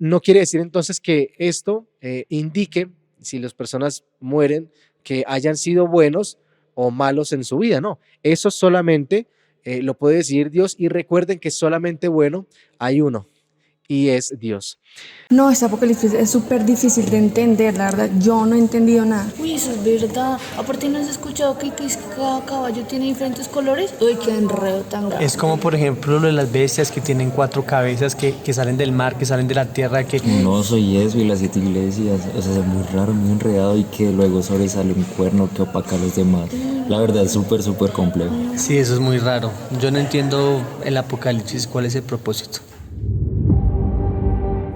No quiere decir entonces que esto indique, si las personas mueren, que hayan sido buenos o malos en su vida, no. Eso solamente lo puede decidir Dios, y recuerden que solamente bueno hay uno, y es Dios. No, este apocalipsis es súper difícil de entender, la verdad, yo no he entendido nada. Uy, eso es verdad. Aparte, ¿no has escuchado que cada caballo tiene diferentes colores? Uy, qué enredo tan grande. Es como, por ejemplo, lo de las bestias que tienen 4 cabezas, que salen del mar, que salen de la tierra, que... Un oso y eso, y las 7 iglesias. O sea, es muy raro, muy enredado, y que luego sobresale un cuerno que opaca a los demás. La verdad es súper, súper complejo. Sí, eso es muy raro. Yo no entiendo el apocalipsis, cuál es el propósito.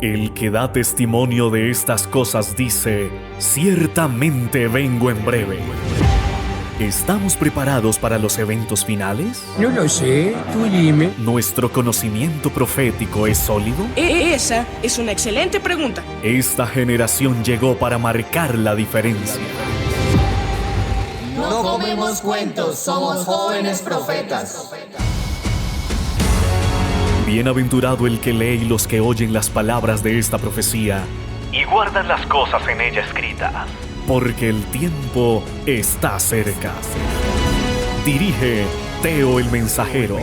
El que da testimonio de estas cosas dice: ciertamente vengo en breve. ¿Estamos preparados para los eventos finales? No lo sé, tú dime. ¿Nuestro conocimiento profético es sólido? Esa es una excelente pregunta. Esta generación llegó para marcar la diferencia. No comemos cuentos, somos jóvenes profetas. Bienaventurado el que lee y los que oyen las palabras de esta profecía y guardan las cosas en ella escritas, porque el tiempo está cerca. Dirige Teo el Mensajero.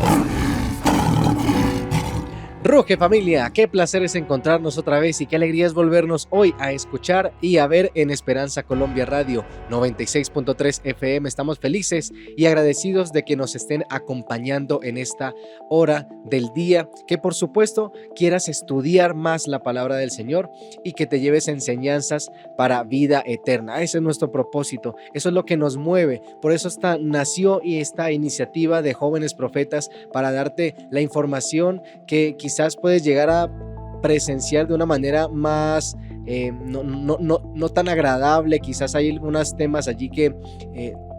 Ruge, familia, qué placer es encontrarnos otra vez y qué alegría es volvernos hoy a escuchar y a ver en Esperanza Colombia Radio 96.3 FM. Estamos felices y agradecidos de que nos estén acompañando en esta hora del día, que por supuesto quieras estudiar más la palabra del Señor y que te lleves enseñanzas para vida eterna. Ese es nuestro propósito, eso es lo que nos mueve. Por eso nació esta iniciativa de Jóvenes Profetas, para darte la información que quizás puedes llegar a presenciar de una manera más no tan agradable. Quizás hay algunos temas allí que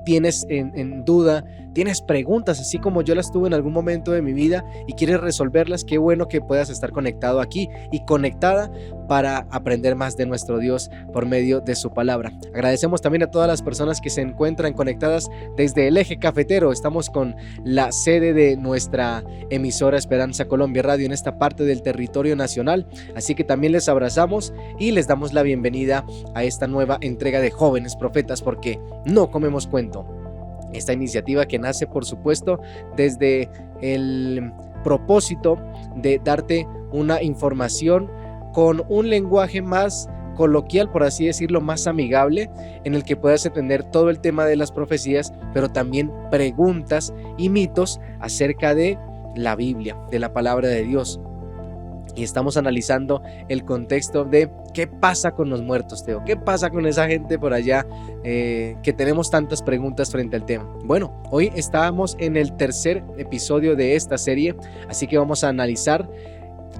tienes en duda, tienes preguntas, así como yo las tuve en algún momento de mi vida y quieres resolverlas. Qué bueno que puedas estar conectado aquí y conectada para aprender más de nuestro Dios por medio de su palabra. Agradecemos también a todas las personas que se encuentran conectadas desde el eje cafetero. Estamos con la sede de nuestra emisora Esperanza Colombia Radio en esta parte del territorio nacional, así que también les abrazamos y les damos la bienvenida a esta nueva entrega de Jóvenes Profetas, porque no comemos cuento. Esta iniciativa que nace, por supuesto, desde el propósito de darte una información con un lenguaje más coloquial, por así decirlo, más amigable, en el que puedas entender todo el tema de las profecías, pero también preguntas y mitos acerca de la Biblia, de la palabra de Dios. Y estamos analizando el contexto de qué pasa con los muertos, Teo. ¿Qué pasa con esa gente por allá que tenemos tantas preguntas frente al tema? Bueno, hoy estamos en el tercer episodio de esta serie, así que vamos a analizar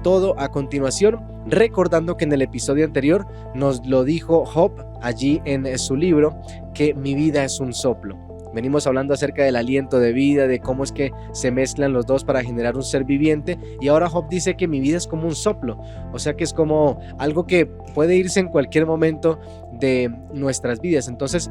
todo a continuación, recordando que en el episodio anterior nos lo dijo Job allí en su libro, que mi vida es un soplo. Venimos hablando acerca del aliento de vida, de cómo es que se mezclan los dos para generar un ser viviente, y ahora Job dice que mi vida es como un soplo, o sea que es como algo que puede irse en cualquier momento de nuestras vidas. Entonces,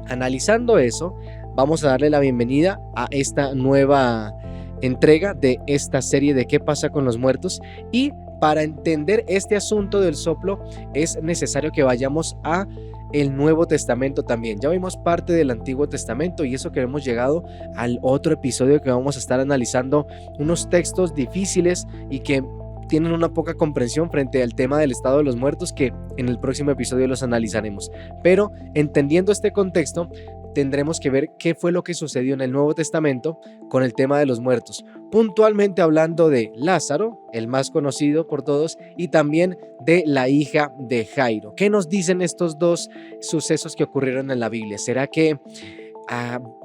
analizando eso, vamos a darle la bienvenida a esta nueva entrega de esta serie de ¿Qué pasa con los muertos? Y para entender este asunto del soplo es necesario que vayamos a el Nuevo Testamento también. Ya vimos parte del Antiguo Testamento y eso que hemos llegado al otro episodio que vamos a estar analizando unos textos difíciles y que tienen una poca comprensión frente al tema del estado de los muertos, que en el próximo episodio los analizaremos. Pero entendiendo este contexto, tendremos que ver qué fue lo que sucedió en el Nuevo Testamento con el tema de los muertos, puntualmente hablando de Lázaro, el más conocido por todos, y también de la hija de Jairo. ¿Qué nos dicen estos dos sucesos que ocurrieron en la Biblia? ¿Será que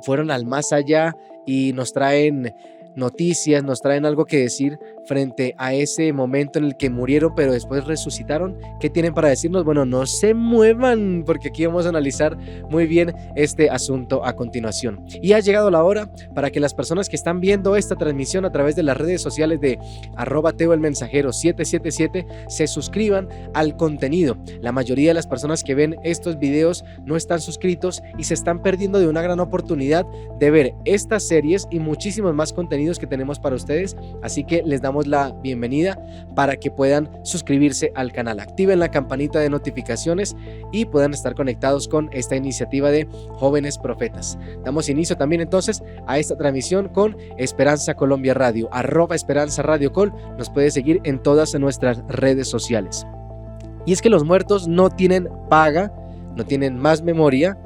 fueron al más allá y nos traen noticias, nos traen algo que decir frente a ese momento en el que murieron pero después resucitaron? ¿Qué tienen para decirnos? Bueno, no se muevan, porque aquí vamos a analizar muy bien este asunto a continuación. Y ha llegado la hora para que las personas que están viendo esta transmisión a través de las redes sociales de @teoelmensajero777 se suscriban al contenido. La mayoría de las personas que ven estos videos no están suscritos y se están perdiendo de una gran oportunidad de ver estas series y muchísimos más contenidos contenidos que tenemos para ustedes, así que les damos la bienvenida para que puedan suscribirse al canal, activen la campanita de notificaciones y puedan estar conectados con esta iniciativa de Jóvenes Profetas. Damos inicio también entonces a esta transmisión con Esperanza Colombia Radio, @Esperanza Radio Col, nos puede seguir en todas nuestras redes sociales. Y es que los muertos no tienen paga, no tienen más memoria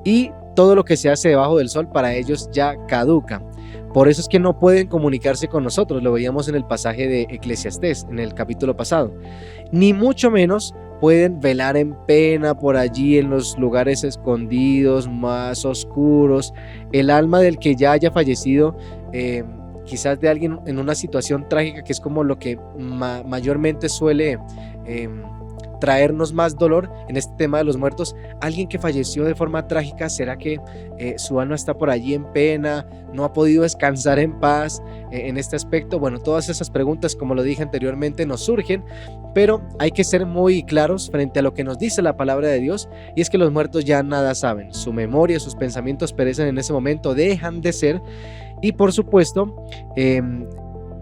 y todo lo que se hace debajo del sol para ellos ya caduca. Por eso es que no pueden comunicarse con nosotros, lo veíamos en el pasaje de Eclesiastés, en el capítulo pasado. Ni mucho menos pueden velar en pena por allí en los lugares escondidos, más oscuros. El alma del que ya haya fallecido, quizás de alguien en una situación trágica, que es como lo que mayormente suele traernos más dolor en este tema de los muertos. Alguien que falleció de forma trágica, ¿será que su alma está por allí en pena? ¿No ha podido descansar en paz en este aspecto? Bueno, todas esas preguntas, como lo dije anteriormente, nos surgen, pero hay que ser muy claros frente a lo que nos dice la palabra de Dios, y es que los muertos ya nada saben. Su memoria, sus pensamientos perecen en ese momento, dejan de ser, y por supuesto,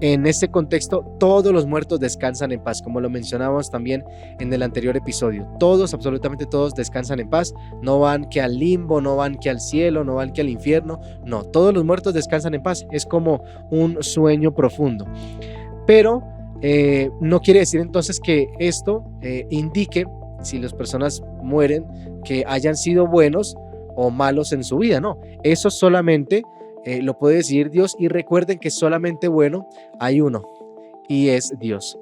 en ese contexto, todos los muertos descansan en paz, como lo mencionábamos también en el anterior episodio. Todos, absolutamente todos, descansan en paz. No van que al limbo, no van que al cielo, no van que al infierno. No, todos los muertos descansan en paz. Es como un sueño profundo. Pero no quiere decir entonces que esto indique, si las personas mueren, que hayan sido buenos o malos en su vida. No, eso solamente lo puede decidir Dios, y recuerden que solamente bueno hay uno, y es Dios.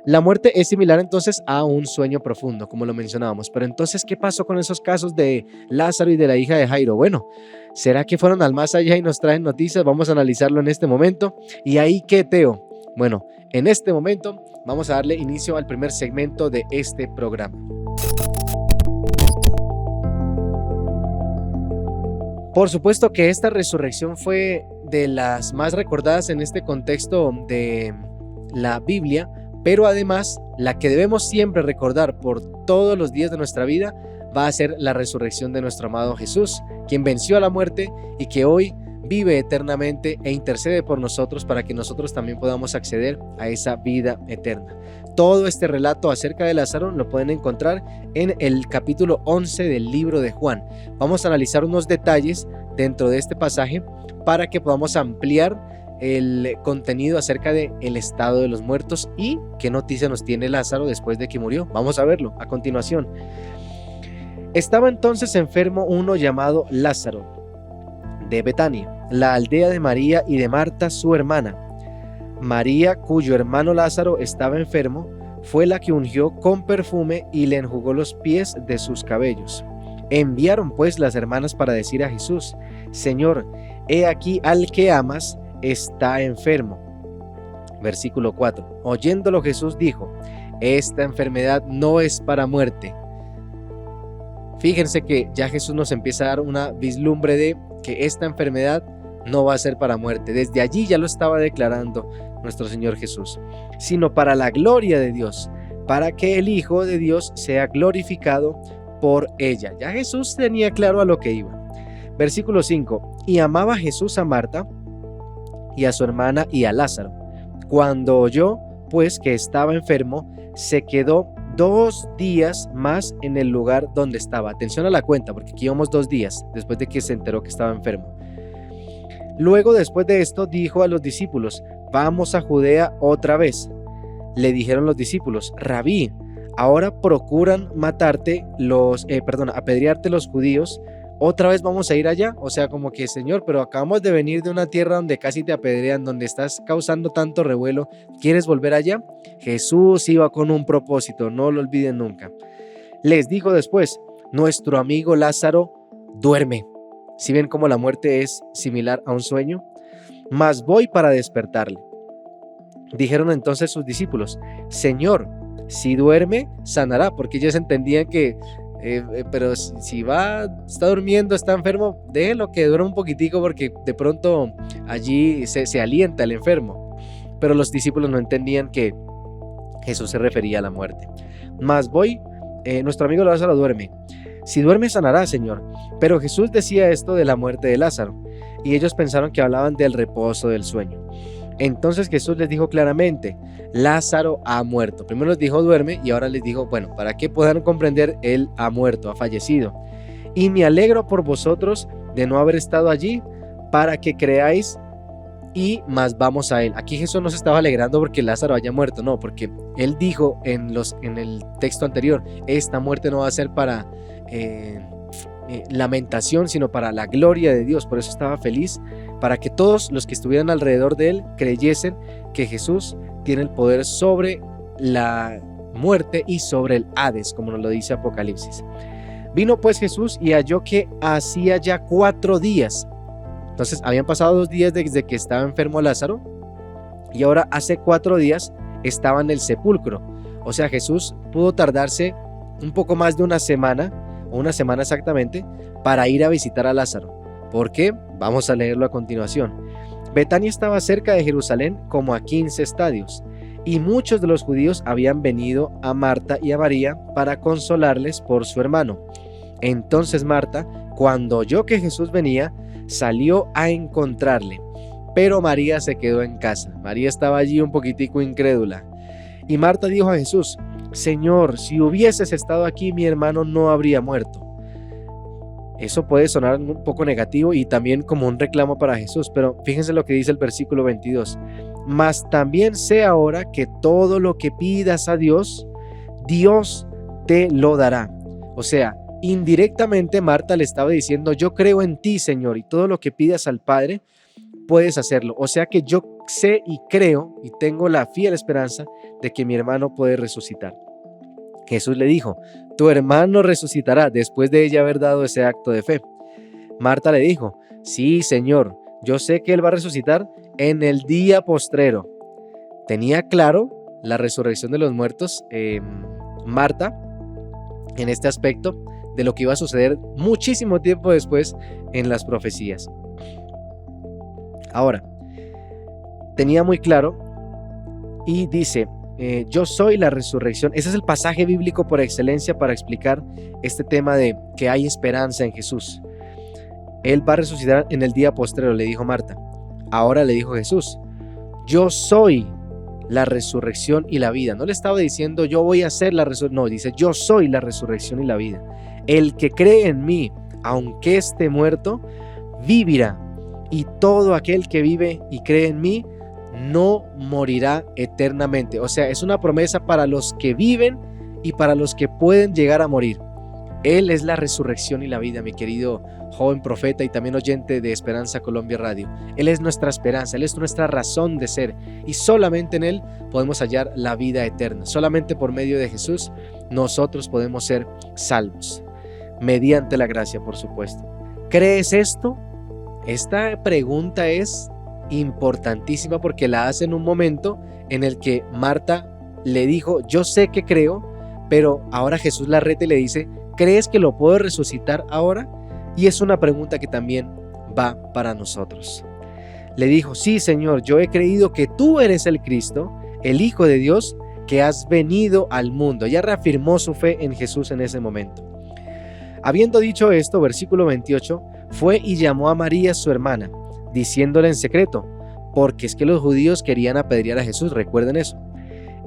La muerte es similar entonces a un sueño profundo, como lo mencionábamos. Pero entonces, ¿qué pasó con esos casos de Lázaro y de la hija de Jairo? Bueno, ¿será que fueron al más allá y nos traen noticias? Vamos a analizarlo en este momento. ¿Y ahí qué, Teo? Bueno, en este momento vamos a darle inicio al primer segmento de este programa. Por supuesto que esta resurrección fue de las más recordadas en este contexto de la Biblia, pero además la que debemos siempre recordar por todos los días de nuestra vida va a ser la resurrección de nuestro amado Jesús, quien venció a la muerte y que hoy vive eternamente e intercede por nosotros para que nosotros también podamos acceder a esa vida eterna. Todo este relato acerca de Lázaro lo pueden encontrar en el capítulo 11 del libro de Juan. Vamos a analizar unos detalles dentro de este pasaje para que podamos ampliar el contenido acerca del estado de los muertos y qué noticia nos tiene Lázaro después de que murió. Vamos a verlo a continuación. Estaba entonces enfermo uno llamado Lázaro, de Betania, la aldea de María y de Marta, su hermana. María, cuyo hermano Lázaro estaba enfermo, fue la que ungió con perfume y le enjugó los pies de sus cabellos. Enviaron pues las hermanas para decir a Jesús: Señor, he aquí al que amas está enfermo. Versículo 4. Oyéndolo Jesús dijo: esta enfermedad no es para muerte. Fíjense que ya Jesús nos empieza a dar una vislumbre de que esta enfermedad no va a ser para muerte. Desde allí ya lo estaba declarando nuestro Señor Jesús, sino para la gloria de Dios, para que el Hijo de Dios sea glorificado por ella. Ya Jesús tenía claro a lo que iba. Versículo 5. Y amaba Jesús a Marta y a su hermana y a Lázaro. Cuando oyó pues que estaba enfermo, se quedó 2 días más en el lugar donde estaba. Atención a la cuenta, porque aquí íbamos 2 días después de que se enteró que estaba enfermo. Luego, después de esto, dijo a los discípulos: vamos a Judea otra vez. Le dijeron los discípulos: Rabí, ahora procuran apedrearte los judíos. ¿Otra vez vamos a ir allá? O sea, como que, Señor, pero acabamos de venir de una tierra donde casi te apedrean, donde estás causando tanto revuelo. ¿Quieres volver allá? Jesús iba con un propósito, no lo olviden nunca. Les dijo después: nuestro amigo Lázaro duerme. Si ven cómo la muerte es similar a un sueño, mas voy para despertarle. Dijeron entonces sus discípulos: Señor, si duerme, sanará, porque ellos entendían que pero si está durmiendo, está enfermo, déjenlo que duerma un poquitico, porque de pronto allí se alienta el enfermo. Pero los discípulos no entendían que Jesús se refería a la muerte. Mas voy, nuestro amigo Lázaro duerme. Si duerme, sanará, Señor. Pero Jesús decía esto de la muerte de Lázaro, y ellos pensaron que hablaban del reposo del sueño. Entonces Jesús les dijo claramente, Lázaro ha muerto. Primero les dijo duerme y ahora les dijo, bueno, para que puedan comprender, él ha muerto, ha fallecido. Y me alegro por vosotros de no haber estado allí para que creáis y más vamos a él. Aquí Jesús no se estaba alegrando porque Lázaro haya muerto, no, porque él dijo en el texto anterior, esta muerte no va a ser para lamentación, sino para la gloria de Dios. Por eso estaba feliz, para que todos los que estuvieran alrededor de él creyesen que Jesús tiene el poder sobre la muerte y sobre el Hades, como nos lo dice Apocalipsis. Vino pues Jesús y halló que hacía ya 4 días. Entonces habían pasado 2 días desde que estaba enfermo Lázaro y ahora hace 4 días estaba en el sepulcro. O sea, Jesús pudo tardarse un poco más de una semana, o una semana exactamente, para ir a visitar a Lázaro. ¿Por qué? Vamos a leerlo a continuación. Betania estaba cerca de Jerusalén como a 15 estadios, y muchos de los judíos habían venido a Marta y a María para consolarles por su hermano. Entonces Marta, cuando oyó que Jesús venía, salió a encontrarle, pero María se quedó en casa. María estaba allí un poquitico incrédula. Y Marta dijo a Jesús, Señor, si hubieses estado aquí, mi hermano no habría muerto. Eso puede sonar un poco negativo y también como un reclamo para Jesús, pero fíjense lo que dice el versículo 22. Mas también sé ahora que todo lo que pidas a Dios, Dios te lo dará. O sea, indirectamente Marta le estaba diciendo, yo creo en ti, Señor, y todo lo que pidas al Padre, puedes hacerlo. O sea que yo sé y creo y tengo la fiel esperanza de que mi hermano puede resucitar. Jesús le dijo, tu hermano resucitará, después de ella haber dado ese acto de fe. Marta le dijo, sí, Señor, yo sé que él va a resucitar en el día postrero. Tenía claro la resurrección de los muertos, Marta, en este aspecto de lo que iba a suceder muchísimo tiempo después en las profecías. Ahora, tenía muy claro y dice, yo soy la resurrección. Ese es el pasaje bíblico por excelencia para explicar este tema de que hay esperanza en Jesús. Él va a resucitar en el día postrero, le dijo Marta. Ahora le dijo Jesús, yo soy la resurrección y la vida. No le estaba diciendo yo voy a ser la resurrección, no, dice yo soy la resurrección y la vida. El que cree en mí, aunque esté muerto, vivirá. Y todo aquel que vive y cree en mí, no morirá eternamente. O sea, es una promesa para los que viven y para los que pueden llegar a morir. Él es la resurrección y la vida, mi querido joven profeta y también oyente de Esperanza Colombia Radio. Él es nuestra esperanza, Él es nuestra razón de ser y solamente en Él podemos hallar la vida eterna. Solamente por medio de Jesús nosotros podemos ser salvos, mediante la gracia, por supuesto. ¿Crees esto? Esta pregunta es importantísima porque la hace en un momento en el que Marta le dijo, yo sé que creo, pero ahora Jesús la reta y le dice, ¿crees que lo puedo resucitar ahora? Y es una pregunta que también va para nosotros. Le dijo, sí, Señor, yo he creído que tú eres el Cristo, el Hijo de Dios, que has venido al mundo. Ella reafirmó su fe en Jesús en ese momento. Habiendo dicho esto, versículo 28, fue y llamó a María, su hermana, diciéndole en secreto, porque es que los judíos querían apedrear a Jesús, recuerden eso.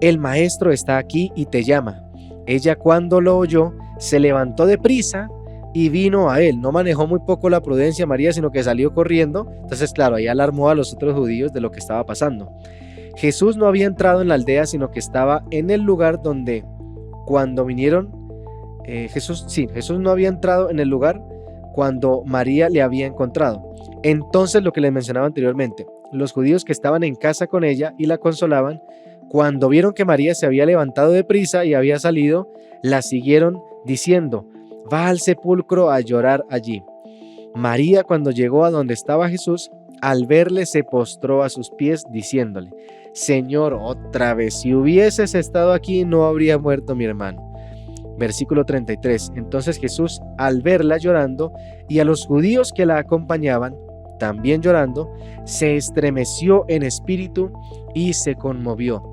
El maestro está aquí y te llama. Ella, cuando lo oyó, se levantó deprisa y vino a él. No manejó muy poco la prudencia María, sino que salió corriendo. Entonces, claro, ahí alarmó a los otros judíos de lo que estaba pasando. Jesús no había entrado en la aldea, sino que estaba en el lugar donde, cuando vinieron, Jesús no había entrado en el lugar cuando María le había encontrado. Entonces, lo que les mencionaba anteriormente, los judíos que estaban en casa con ella y la consolaban, cuando vieron que María se había levantado deprisa y había salido, la siguieron diciendo, va al sepulcro a llorar allí. María, cuando llegó a donde estaba Jesús, al verle se postró a sus pies diciéndole, Señor, otra vez, si hubieses estado aquí no habría muerto mi hermano. Versículo 33, entonces Jesús, al verla llorando y a los judíos que la acompañaban, también llorando, se estremeció en espíritu y se conmovió.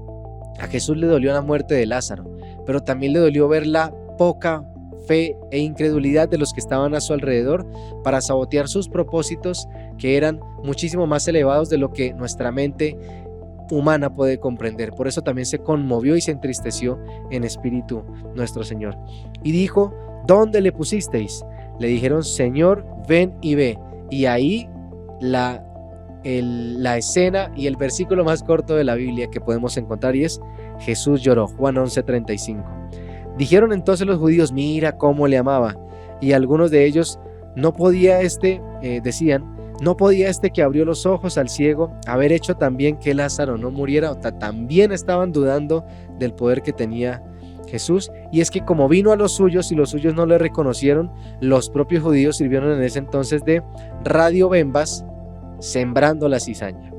A Jesús le dolió la muerte de Lázaro, pero también le dolió ver la poca fe e incredulidad de los que estaban a su alrededor para sabotear sus propósitos, que eran muchísimo más elevados de lo que nuestra mente humana puede comprender. Por eso también se conmovió y se entristeció en espíritu nuestro Señor. Y dijo: ¿dónde le pusisteis? Le dijeron: Señor, ven y ve. Y ahí la escena y el versículo más corto de la Biblia que podemos encontrar, y es: Jesús lloró. Juan 11:35. Dijeron entonces los judíos: mira cómo le amaba. Y algunos de ellos: no podía decían, ¿no podía que abrió los ojos al ciego haber hecho también que Lázaro no muriera? También estaban dudando del poder que tenía Jesús. Y es que como vino a los suyos y los suyos no le reconocieron, los propios judíos sirvieron en ese entonces de radiobembas, sembrando la cizaña.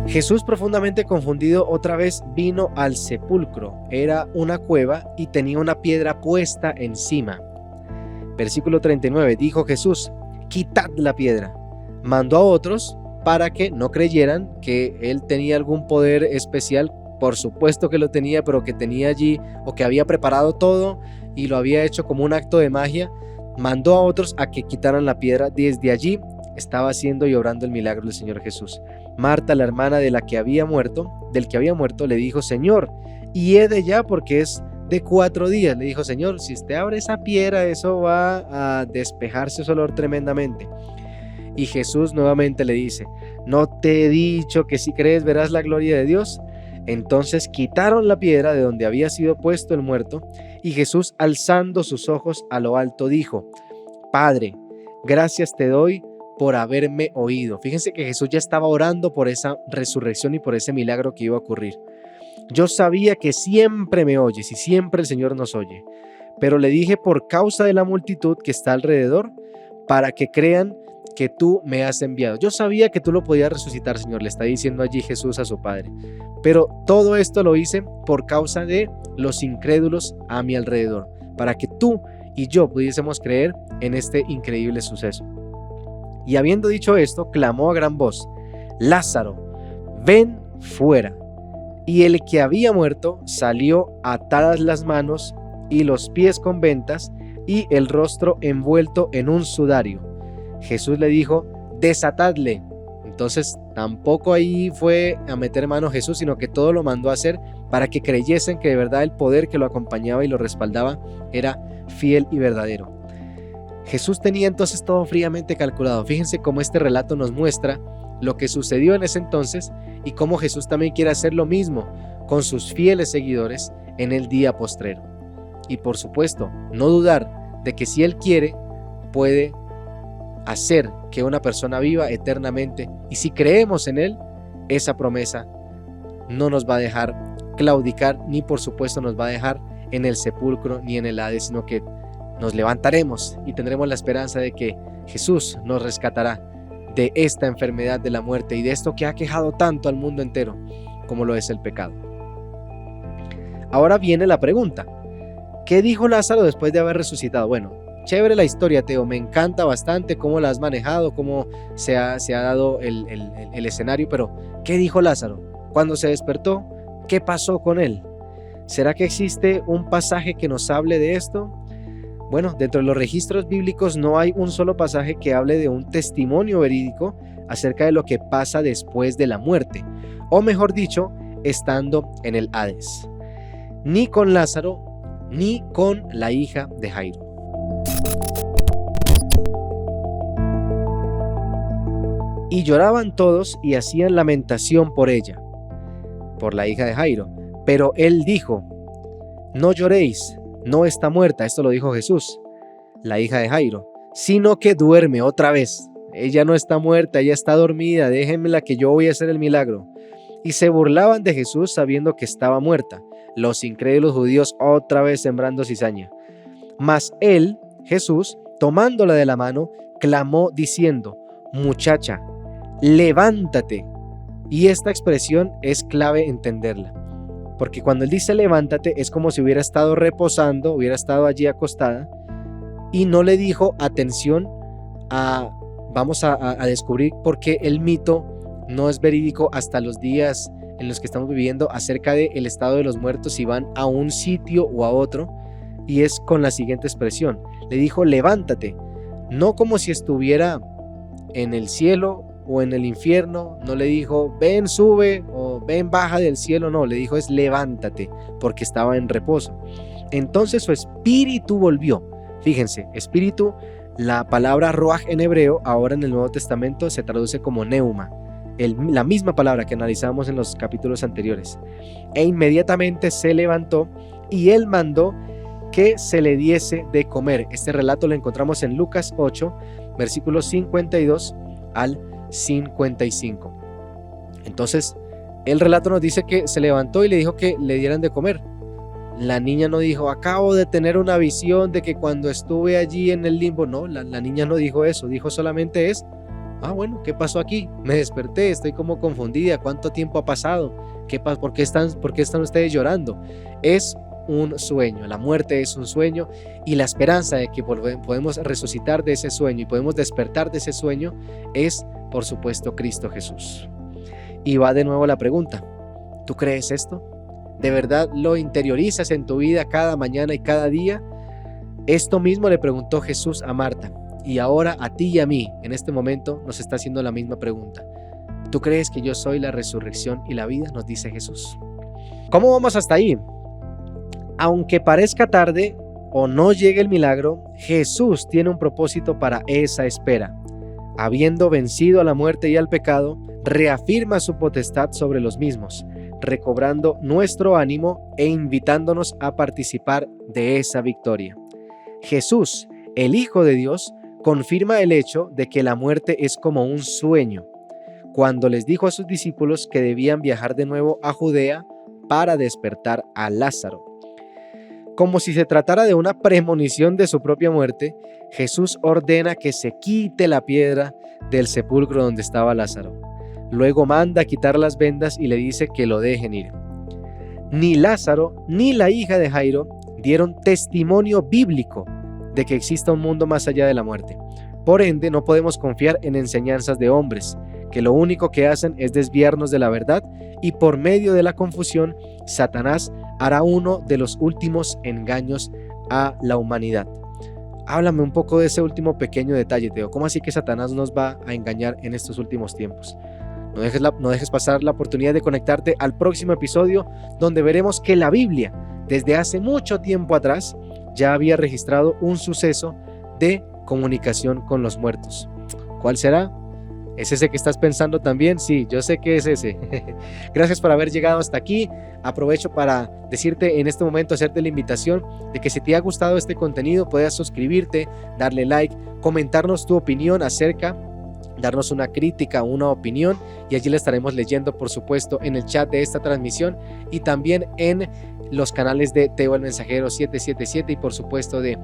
Jesús, profundamente confundido, otra vez vino al sepulcro. Era una cueva y tenía una piedra puesta encima. Versículo 39, dijo Jesús: quitad la piedra. Mandó a otros para que no creyeran que él tenía algún poder especial. Por supuesto que lo tenía, pero que tenía allí, o que había preparado todo y lo había hecho como un acto de magia. Mandó a otros a que quitaran la piedra. Desde allí estaba haciendo y obrando el milagro del Señor Jesús. Marta, la hermana del que había muerto, le dijo: Señor, y he de ya, porque es de 4 días. Le dijo: Señor, si usted abre esa piedra, eso va a despejarse su olor tremendamente. Y Jesús nuevamente le dice: ¿no te he dicho que si crees verás la gloria de Dios? Entonces quitaron la piedra de donde había sido puesto el muerto, y Jesús, alzando sus ojos a lo alto, dijo: Padre, gracias te doy por haberme oído. Fíjense que Jesús ya estaba orando por esa resurrección y por ese milagro que iba a ocurrir. Yo sabía que siempre me oyes y siempre el Señor nos oye, pero le dije por causa de la multitud que está alrededor, para que crean que tú me has enviado. Yo sabía que tú lo podías resucitar, Señor, le está diciendo allí Jesús a su Padre, pero todo esto lo hice por causa de los incrédulos a mi alrededor, para que tú y yo pudiésemos creer en este increíble suceso. Y habiendo dicho esto, clamó a gran voz: Lázaro, ven fuera. Y el que había muerto salió, atadas las manos y los pies con vendas y el rostro envuelto en un sudario. Jesús le dijo: desatadle. Entonces tampoco ahí fue a meter mano Jesús, sino que todo lo mandó a hacer para que creyesen que de verdad el poder que lo acompañaba y lo respaldaba era fiel y verdadero. Jesús tenía entonces todo fríamente calculado. Fíjense cómo este relato nos muestra lo que sucedió en ese entonces y cómo Jesús también quiere hacer lo mismo con sus fieles seguidores en el día postrero. Y por supuesto, no dudar de que si Él quiere, puede hacer que una persona viva eternamente. Y si creemos en Él, esa promesa no nos va a dejar claudicar, ni por supuesto nos va a dejar en el sepulcro ni en el Hades, sino que nos levantaremos y tendremos la esperanza de que Jesús nos rescatará de esta enfermedad de la muerte y de esto que ha quejado tanto al mundo entero como lo es el pecado. Ahora viene la pregunta: ¿qué dijo Lázaro después de haber resucitado? Bueno, chévere la historia, Teo, me encanta bastante cómo la has manejado, cómo se ha dado el escenario, pero ¿qué dijo Lázaro? Cuando se despertó, ¿qué pasó con él? ¿Será que existe un pasaje que nos hable de esto? Bueno, dentro de los registros bíblicos no hay un solo pasaje que hable de un testimonio verídico acerca de lo que pasa después de la muerte, o mejor dicho, estando en el Hades. Ni con Lázaro, ni con la hija de Jairo. Y lloraban todos y hacían lamentación por ella, por la hija de Jairo. Pero él dijo: no lloréis, no está muerta. Esto lo dijo Jesús, la hija de Jairo, sino que duerme otra vez. Ella no está muerta, ella está dormida, déjenmela que yo voy a hacer el milagro. Y se burlaban de Jesús sabiendo que estaba muerta. Los incrédulos judíos otra vez sembrando cizaña. Mas él, Jesús, tomándola de la mano, clamó diciendo: muchacha, levántate. Y esta expresión es clave entenderla, porque cuando él dice levántate es como si hubiera estado reposando, hubiera estado allí acostada, y no le dijo atención a, vamos a descubrir por qué el mito no es verídico hasta los días en los que estamos viviendo acerca del estado de los muertos, si van a un sitio o a otro, y es con la siguiente expresión: le dijo levántate, no como si estuviera en el cielo o en el infierno, no le dijo ven sube o ven baja del cielo, no, le dijo es levántate, porque estaba en reposo. Entonces su espíritu volvió. Fíjense, espíritu, la palabra ruaj en hebreo, ahora en el Nuevo Testamento se traduce como neuma, la misma palabra que analizamos en los capítulos anteriores. E inmediatamente se levantó y él mandó que se le diese de comer. Este relato lo encontramos en Lucas 8, versículos 52 al 55. Entonces, el relato nos dice que se levantó y le dijo que le dieran de comer. La niña no dijo, acabo de tener una visión de que cuando estuve allí en el limbo. No, la niña no dijo eso, dijo solamente bueno, ¿qué pasó aquí? Me desperté, estoy como confundida, ¿cuánto tiempo ha pasado? ¿Por qué están ustedes llorando? Es un sueño, la muerte es un sueño, y la esperanza de que podemos resucitar de ese sueño y podemos despertar de ese sueño es, por supuesto, Cristo Jesús. Y va de nuevo la pregunta, ¿tú crees esto? ¿De verdad lo interiorizas en tu vida cada mañana y cada día? Esto mismo le preguntó Jesús a Marta, y ahora a ti y a mí, en este momento, nos está haciendo la misma pregunta. ¿Tú crees que yo soy la resurrección y la vida? Nos dice Jesús. ¿Cómo vamos hasta ahí? Aunque parezca tarde o no llegue el milagro, Jesús tiene un propósito para esa espera. Habiendo vencido a la muerte y al pecado, reafirma su potestad sobre los mismos, recobrando nuestro ánimo e invitándonos a participar de esa victoria. Jesús, el Hijo de Dios, confirma el hecho de que la muerte es como un sueño, cuando les dijo a sus discípulos que debían viajar de nuevo a Judea para despertar a Lázaro. Como si se tratara de una premonición de su propia muerte, Jesús ordena que se quite la piedra del sepulcro donde estaba Lázaro. Luego manda quitar las vendas y le dice que lo dejen ir. Ni Lázaro ni la hija de Jairo dieron testimonio bíblico de que exista un mundo más allá de la muerte. Por ende, no podemos confiar en enseñanzas de hombres, que lo único que hacen es desviarnos de la verdad, y por medio de la confusión, Satanás hará uno de los últimos engaños a la humanidad. Háblame un poco de ese último pequeño detalle, Teo. ¿Cómo así que Satanás nos va a engañar en estos últimos tiempos? No dejes pasar la oportunidad de conectarte al próximo episodio, donde veremos que la Biblia, desde hace mucho tiempo atrás, ya había registrado un suceso de comunicación con los muertos. ¿Cuál será? ¿Es ese que estás pensando también? Sí, yo sé que es ese. Gracias por haber llegado hasta aquí. Aprovecho para decirte en este momento, hacerte la invitación de que si te ha gustado este contenido, puedas suscribirte, darle like, comentarnos tu opinión acerca, darnos una crítica, una opinión, y allí la estaremos leyendo, por supuesto, en el chat de esta transmisión y también en los canales de Teo el Mensajero 777 y por supuesto de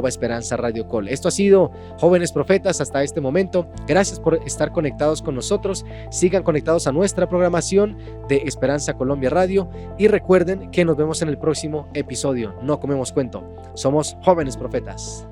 @Esperanza Radio Col. Esto ha sido Jóvenes Profetas hasta este momento. Gracias por estar conectados con nosotros. Sigan conectados a nuestra programación de Esperanza Colombia Radio y recuerden que nos vemos en el próximo episodio. No comemos cuento. Somos Jóvenes Profetas.